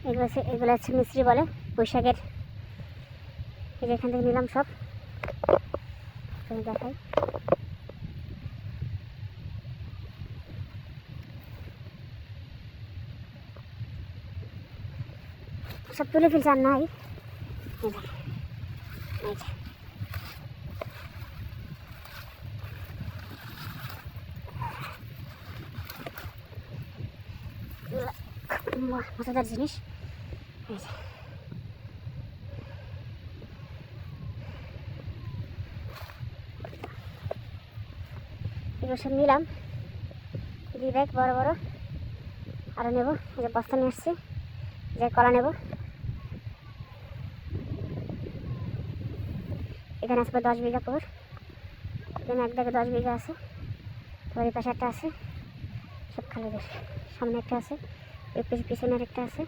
এগুলো হচ্ছে মিস্ত্রি বলে বৈশাখের। এই যে এখান থেকে নিলাম সব, দেখাই। সব তুলে ফেলছে আর নাই। মজাদার জিনিস। এগুলো সব নিলাম, দিয়ে দেখ বড় বড় আরও নেবো। এই যে বস্তা নিয়ে আসছি, যে কলা নেব। এখানে আসবে 10 বিঘা পুকুর, এখানে এক দাগে 10 বিঘা আছে। তারপর এই পাশে একটা আছে, সব খালি দেশ। সামনে একটা আছে, এর পিছনে একটা আছে।